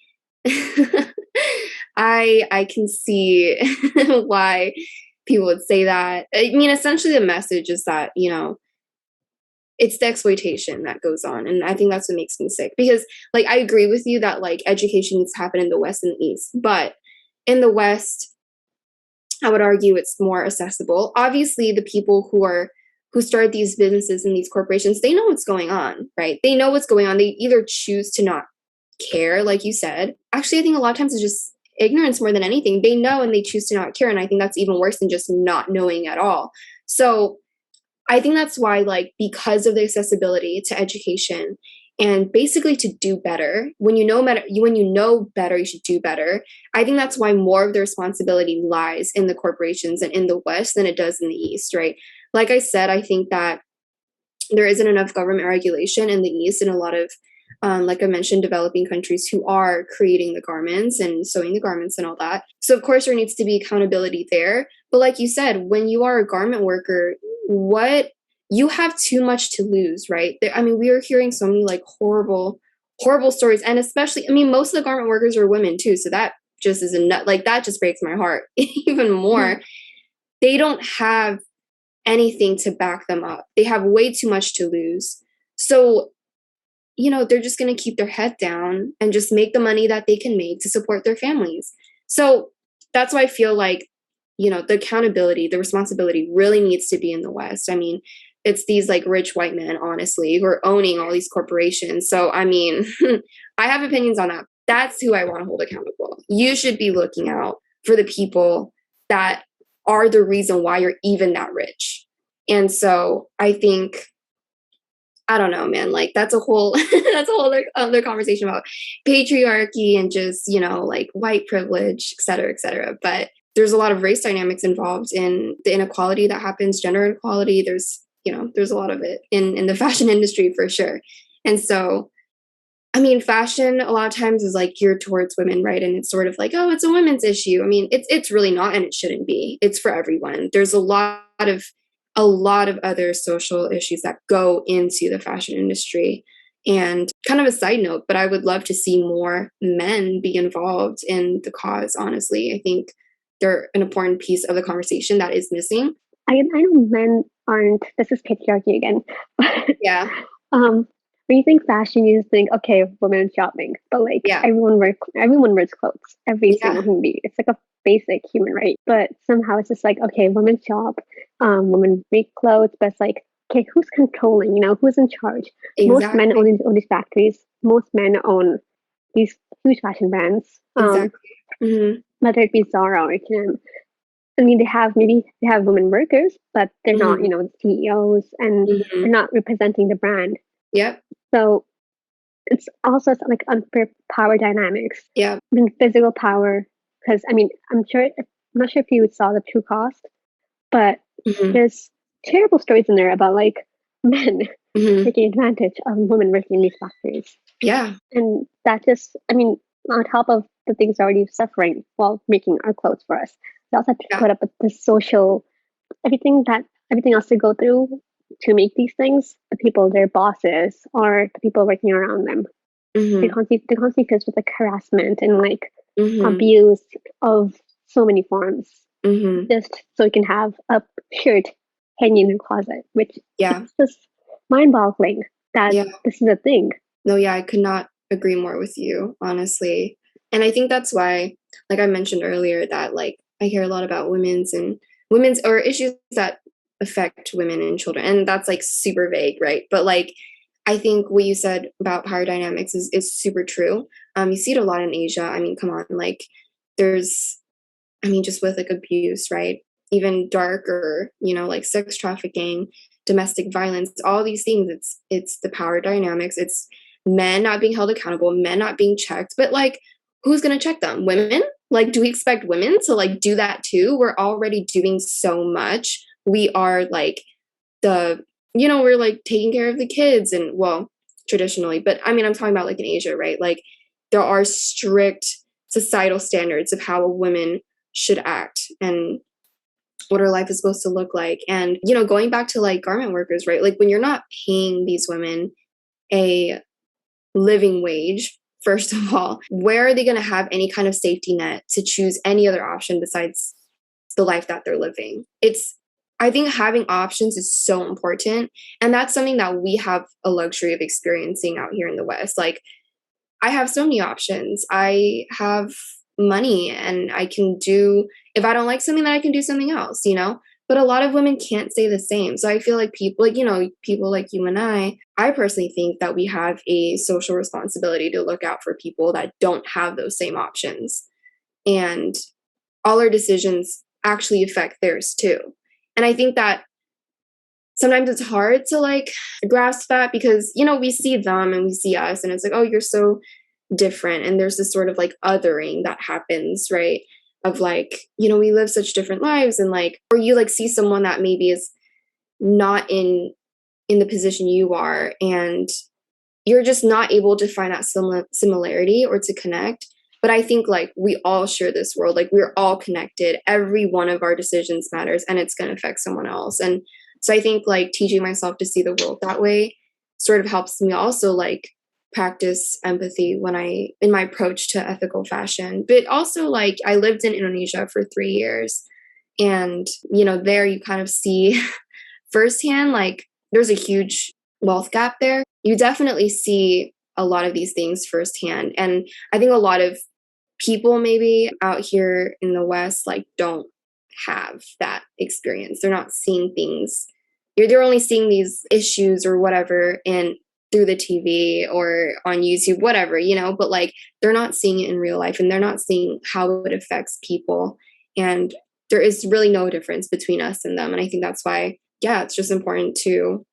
I can see why people would say that. I mean, essentially the message is that, it's the exploitation that goes on. And I think that's what makes me sick, because like I agree with you that like education needs to happen in the West and the East, but in the West, I would argue it's more accessible. Obviously, the people who start these businesses and these corporations, they know what's going on, right? They know what's going on. They either choose to not care, like you said. Actually, I think a lot of times it's just ignorance more than anything. They know and they choose to not care. And I think that's even worse than just not knowing at all. So I think that's why, like, because of the accessibility to education and basically to do better, when you know better, you should do better. I think that's why more of the responsibility lies in the corporations and in the West than it does in the East, right? Like I said, I think that there isn't enough government regulation in the East, and a lot of, like I mentioned, developing countries who are creating the garments and sewing the garments and all that. So of course there needs to be accountability there. But like you said, when you are a garment worker, you have too much to lose, right? I mean, we are hearing so many like horrible stories, and especially, I mean, most of the garment workers are women too. So that just is a nut. Like that just breaks my heart even more. They don't have anything to back them up. They have way too much to lose. So, they're just going to keep their head down and just make the money that they can make to support their families. So that's why I feel like, the accountability, the responsibility really needs to be in the West. I mean, it's these like rich white men, honestly, who are owning all these corporations. So, I mean, I have opinions on that. That's who I want to hold accountable. You should be looking out for the people that are the reason why you're even that rich. And so I think, I don't know, man, like that's a whole other conversation about patriarchy and just, like white privilege, et cetera, et cetera. But there's a lot of race dynamics involved in the inequality that happens, gender inequality. There's a lot of it in the fashion industry for sure. And so, I mean, fashion a lot of times is like geared towards women, right? And it's sort of like, oh, it's a women's issue. I mean, it's really not, and it shouldn't be. It's for everyone. There's a lot of other social issues that go into the fashion industry. And kind of a side note, but I would love to see more men be involved in the cause, honestly. I think they're an important piece of the conversation that is missing. I know men aren't, this is patriarchy again. Yeah. When you think fashion, you just think, okay, women shopping, but like everyone wears clothes. Every single human being. It's like a basic human right. But somehow it's just like, okay, women shop, women make clothes, but it's like, okay, who's controlling? Who's in charge? Exactly. Most men own these factories. Most men own these huge fashion brands. Exactly. Mm-hmm. Whether it be Zara or H&M. I mean, they have women workers, but they're not, CEOs, and they're not representing the brand. Yep. So it's also like unfair power dynamics. Yeah. I mean, physical power, because I mean, I'm not sure if you saw the True Cost, but there's terrible stories in there about like men taking advantage of women working in these factories. Yeah. And that just, I mean, on top of the things already suffering while making our clothes for us, they also have to put up with the social, everything else they go through to make these things. The people, their bosses, or the people working around them, they constantly face with like harassment and like abuse of so many forms, just so you can have a shirt hanging in your closet, which is just mind-boggling that this is a thing. No, yeah, I could not agree more with you, honestly. And I think that's why, like I mentioned earlier, that like I hear a lot about women's or issues that affect women and children, and that's like super vague, right? But like I think what you said about power dynamics is super true. You see it a lot in Asia. I mean, come on, like there's, I mean, just with like abuse, right? Even darker, like sex trafficking, domestic violence, all these things. It's the power dynamics. It's men not being held accountable, men not being checked. But like, who's going to check them? Women? Like, do we expect women to like do that too? We're already doing so much. We are like we're like taking care of the kids, and well, traditionally, but I mean, I'm talking about like in Asia, right? Like there are strict societal standards of how a woman should act and what her life is supposed to look like. And, you know, going back to like garment workers, right? Like when you're not paying these women a living wage, first of all, where are they going to have any kind of safety net to choose any other option besides the life that they're living? I think having options is so important. And that's something that we have a luxury of experiencing out here in the West. Like, I have so many options. I have money and I can do, if I don't like something, then I can do something else, you know? But a lot of women can't say the same. So I feel like people, like, you know, people like you and I personally think that we have a social responsibility to look out for people that don't have those same options. And all our decisions actually affect theirs too. And I think that sometimes it's hard to like grasp that because, you know, we see them and we see us and it's like, oh, you're so different. And there's this sort of like othering that happens, right? Of like, you know, we live such different lives and like, or you like see someone that maybe is not in the position you are and you're just not able to find that similarity or to connect. But I think like we all share this world, like we're all connected. Every one of our decisions matters and it's going to affect someone else. And so I think like teaching myself to see the world that way sort of helps me also like practice empathy in my approach to ethical fashion. But also like I lived in Indonesia for 3 years and, you know, there you kind of see firsthand, like there's a huge wealth gap there. You definitely see a lot of these things firsthand. And I think a lot of people maybe out here in the West, like don't have that experience. They're not seeing things. They're only seeing these issues or whatever through the TV or on YouTube, whatever, you know, but like they're not seeing it in real life and they're not seeing how it affects people. And there is really no difference between us and them. And I think that's why, yeah, it's just important to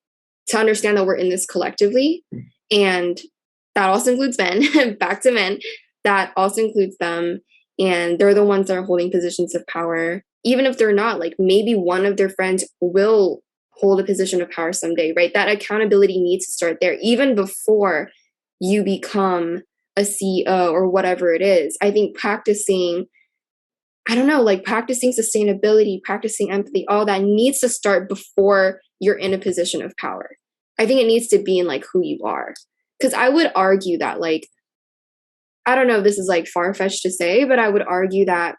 understand that we're in this collectively. And that also includes men, back to men, that also includes them. And they're the ones that are holding positions of power. Even if they're not, like maybe one of their friends will hold a position of power someday, right? That accountability needs to start there, even before you become a CEO or whatever it is. I think practicing sustainability, practicing empathy, all that needs to start before you're in a position of power. I think it needs to be in like who you are. Because I would argue that like, I don't know if this is like far-fetched to say, but I would argue that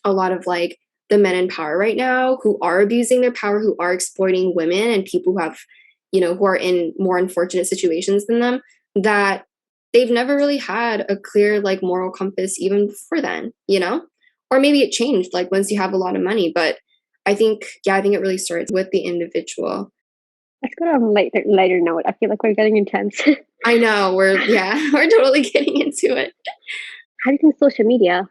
a lot of like the men in power right now who are abusing their power, who are exploiting women and people who have, you know, who are in more unfortunate situations than them, that they've never really had a clear like moral compass even before then, you know? Or maybe it changed like once you have a lot of money. But I think it really starts with the individual. Let's go on a lighter note. I feel like we're getting intense. I know, we're totally getting into it. How do you think social media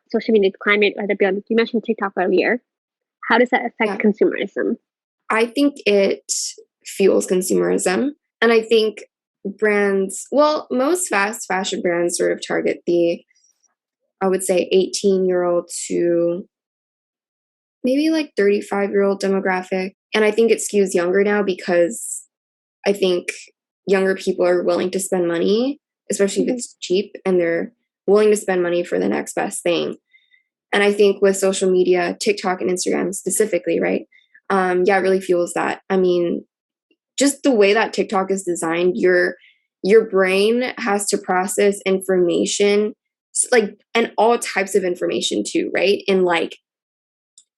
climate, whether it be on, you mentioned TikTok earlier, how does that affect consumerism? I think it fuels consumerism. And I think most fast fashion brands sort of target the, I would say 18-year-old to maybe like 35-year-old demographic. And I think it skews younger now because I think younger people are willing to spend money, especially if it's cheap, and they're willing to spend money for the next best thing. And I think with social media, TikTok and Instagram specifically, right? It really fuels that. I mean, just the way that TikTok is designed, your brain has to process information, like, and all types of information too, right? And like,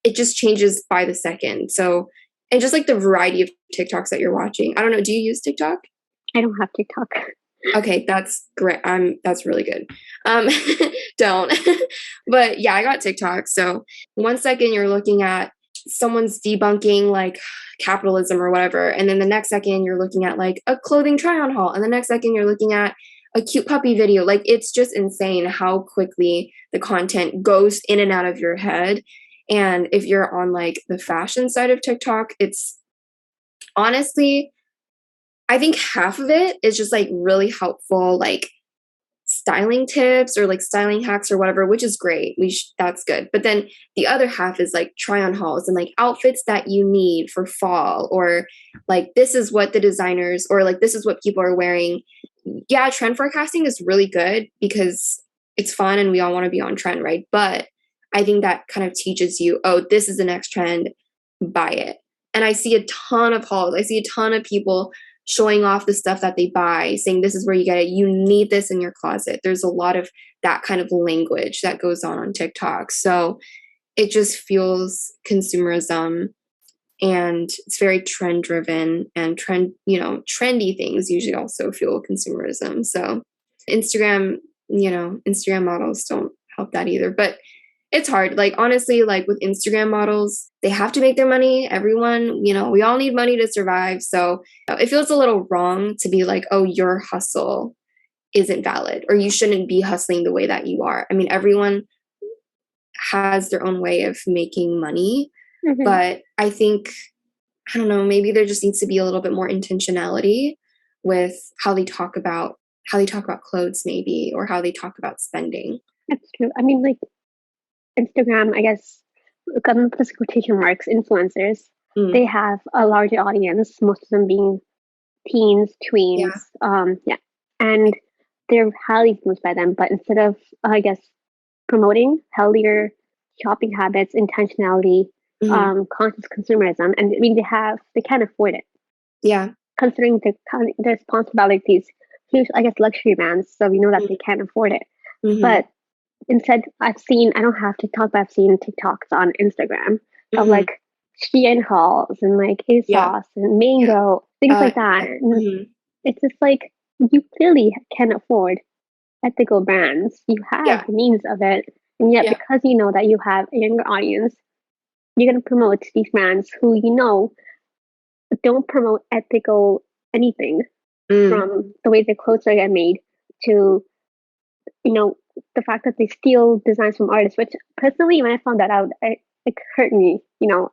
it just changes by the second. So, and just like the variety of TikToks that you're watching. I don't know. Do you use TikTok? I don't have TikTok. Okay, that's great. That's really good. Don't. But yeah, I got TikTok. So 1 second you're looking at someone's debunking like capitalism or whatever, and then the next second you're looking at like a clothing try-on haul, and the next second you're looking at a cute puppy video. Like it's just insane how quickly the content goes in and out of your head. And if you're on like the fashion side of TikTok, it's honestly, I think half of it is just like really helpful, like styling tips or like styling hacks or whatever, which is great. That's good. But then the other half is like try on hauls and like outfits that you need for fall, or like this is what the designers, or like this is what people are wearing. Yeah, trend forecasting is really good because it's fun and we all want to be on trend, right? But I think that kind of teaches you, oh, this is the next trend, buy it. And I see a ton of hauls. I see a ton of people showing off the stuff that they buy, saying this is where you get it. You need this in your closet. There's a lot of that kind of language that goes on TikTok. So it just fuels consumerism, and it's very trend driven, and trendy things usually also fuel consumerism. So Instagram models don't help that either. But it's hard. Like, honestly, like with Instagram models, they have to make their money. Everyone, we all need money to survive. So it feels a little wrong to be like, oh, your hustle isn't valid, or you shouldn't be hustling the way that you are. I mean, everyone has their own way of making money. Mm-hmm. But I think, I don't know, maybe there just needs to be a little bit more intentionality with how they talk about clothes, maybe, or how they talk about spending. That's true. I mean, like, Instagram, I guess, this quotation marks, influencers, they have a larger audience, most of them being teens, tweens, and they're highly influenced by them. But instead of, I guess, promoting healthier shopping habits, intentionality, conscious consumerism, and I mean, they can't afford it. Yeah. Considering they're sponsored by like these huge, I guess, luxury brands, so we know that they can't afford it. Mm-hmm. But instead, I don't have TikTok, but I've seen TikToks on Instagram of like Shein hauls and like ASOS and Mango, things like that. And it's just like, you clearly can afford ethical brands. You have the means of it. And yet, because you know that you have a younger audience, you're going to promote these brands who don't promote ethical anything, from the way the clothes are made to, the fact that they steal designs from artists, which personally, when I found that out, it hurt me,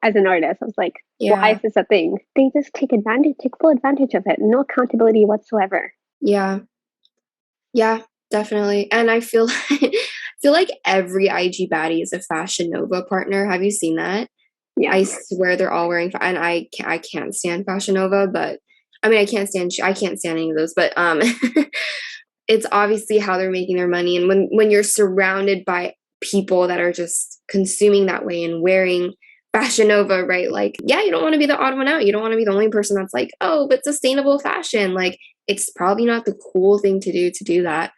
as an artist. I was like, why is this a thing? They just take full advantage of it. No accountability whatsoever. Yeah. Yeah, definitely. And I feel like every IG baddie is a Fashion Nova partner. Have you seen that? Yeah. I swear they're all wearing, and I can't stand Fashion Nova, but I mean, I can't stand any of those, but it's obviously how they're making their money. And when you're surrounded by people that are just consuming that way and wearing Fashion Nova, right? Like, you don't want to be the odd one out. You don't want to be the only person that's like, oh, but sustainable fashion. Like, it's probably not the cool thing to do that.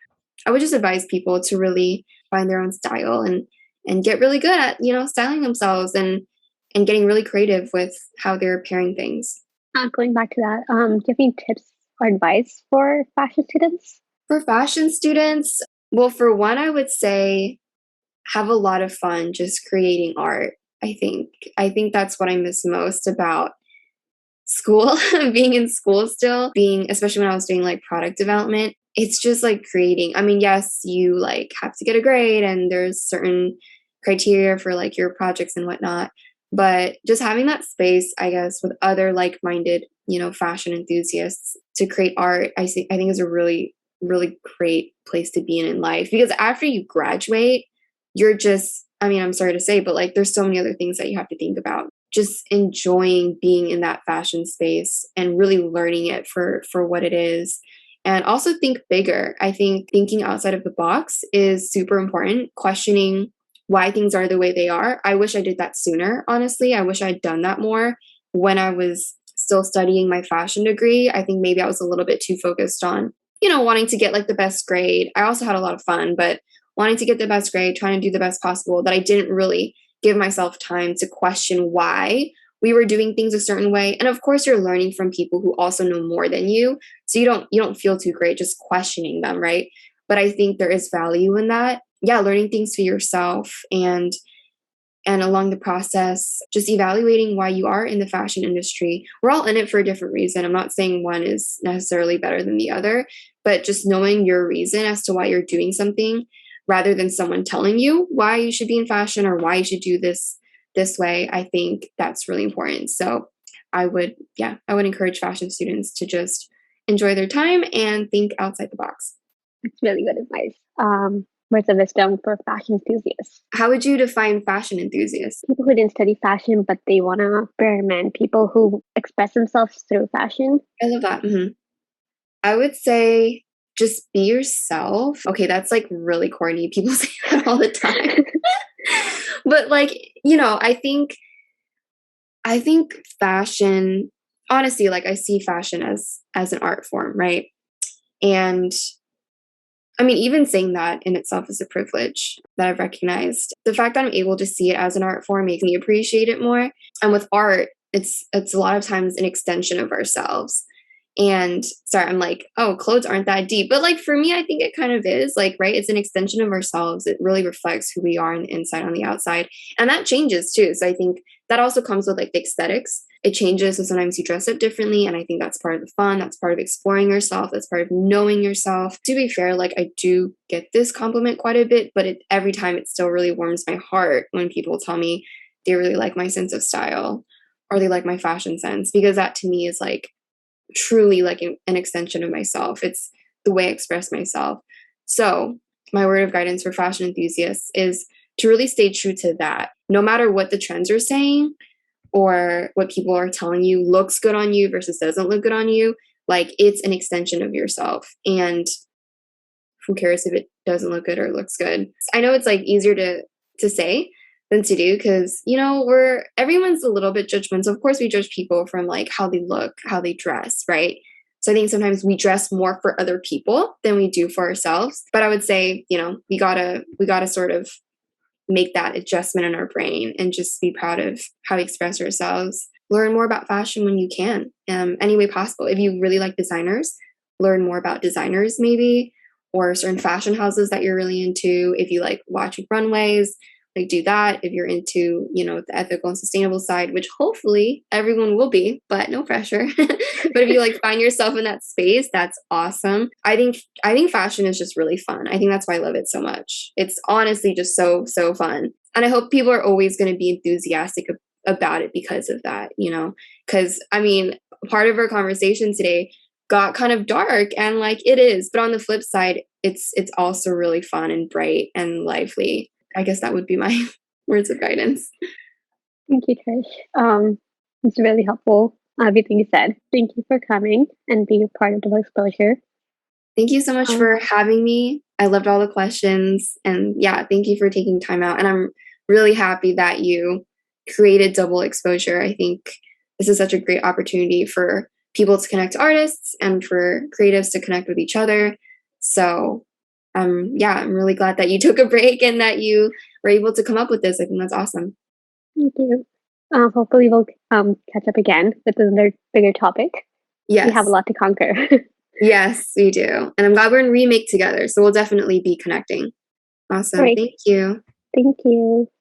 I would just advise people to really find their own style and get really good at, styling themselves and getting really creative with how they're pairing things. Going back to that, do you have any tips or advice for fashion students? For fashion students, well, for one, I would say have a lot of fun just creating art. I think that's what I miss most about school, being in school still, especially when I was doing like product development. It's just like creating. I mean, yes, you like have to get a grade and there's certain criteria for like your projects and whatnot, but just having that space, I guess, with other like-minded, fashion enthusiasts to create art, I think is a really, really great place to be in life, because after you graduate, you're just, I mean, I'm sorry to say, but like there's so many other things that you have to think about. Just enjoying being in that fashion space and really learning it for what it is. And also think bigger. I think thinking outside of the box is super important. Questioning why things are the way they are. I wish I did that sooner, honestly. I wish I'd done that more when I was still studying my fashion degree. I think maybe I was a little bit too focused on, wanting to get like the best grade. I also had a lot of fun, but wanting to get the best grade, trying to do the best possible, that I didn't really give myself time to question why we were doing things a certain way. And of course, you're learning from people who also know more than you. So you don't feel too great just questioning them, right? But I think there is value in that. Yeah, learning things for yourself and along the process, just evaluating why you are in the fashion industry. We're all in it for a different reason. I'm not saying one is necessarily better than the other, but just knowing your reason as to why you're doing something, rather than someone telling you why you should be in fashion or why you should do this way. I think that's really important. So I would encourage fashion students to just enjoy their time and think outside the box. That's really good advice. Words of wisdom for fashion enthusiasts. How would you define fashion enthusiasts? People who didn't study fashion, but they want to experiment. People who express themselves through fashion. I love that. Mm-hmm. I would say just be yourself. Okay, that's like really corny. People say that all the time. But like, you know, I think fashion, honestly, like I see fashion as an art form, right? And I mean, even saying that in itself is a privilege that I've recognized. The fact that I'm able to see it as an art form makes me appreciate it more. And with art, it's a lot of times an extension of ourselves. And sorry, I'm like, oh, clothes aren't that deep. But like for me, I think it kind of is, like, right? It's an extension of ourselves. It really reflects who we are on the inside, on the outside. And that changes too. So I think that also comes with like the aesthetics. It changes. So sometimes you dress up differently. And I think that's part of the fun. That's part of exploring yourself. That's part of knowing yourself. To be fair, like I do get this compliment quite a bit, but every time it still really warms my heart when people tell me they really like my sense of style or they like my fashion sense, because that to me is like truly like an extension of myself. It's the way I express myself. So my word of guidance for fashion enthusiasts is to really stay true to that. No matter what the trends are saying or what people are telling you looks good on you versus doesn't look good on you, like it's an extension of yourself. And who cares if it doesn't look good or looks good? I know it's like easier to say than to do, because you know everyone's a little bit judgmental. Of course we judge people from like how they look, how they dress, right? So I think sometimes we dress more for other people than we do for ourselves. But I would say, you know, we gotta sort of make that adjustment in our brain and just be proud of how we express ourselves. Learn more about fashion when you can, any way possible. If you really like designers, learn more about designers maybe, or certain fashion houses that you're really into. If you like watching runways, like do that. If you're into, you know, the ethical and sustainable side, which hopefully everyone will be, but no pressure. But if you like find yourself in that space, that's awesome. I think fashion is just really fun. I think that's why I love it so much. It's honestly just so fun. And I hope people are always going to be enthusiastic about it because of that, you know, because I mean, part of our conversation today got kind of dark, and like it is, but on the flip side, it's also really fun and bright and lively. I guess that would be my words of guidance. Thank you, Trish. It's really helpful, everything you said. Thank you for coming and being a part of Double Exposure. Thank you so much for having me. I loved all the questions, and yeah, thank you for taking time out. And I'm really happy that you created Double Exposure. I think this is such a great opportunity for people to connect to artists and for creatives to connect with each other. So yeah, I'm really glad that you took a break and that you were able to come up with this. I think that's awesome. Thank you. Hopefully we'll catch up again with another bigger topic. Yes. We have a lot to conquer. Yes, we do. And I'm glad we're in remake together. So we'll definitely be connecting. Awesome. Right. Thank you. Thank you.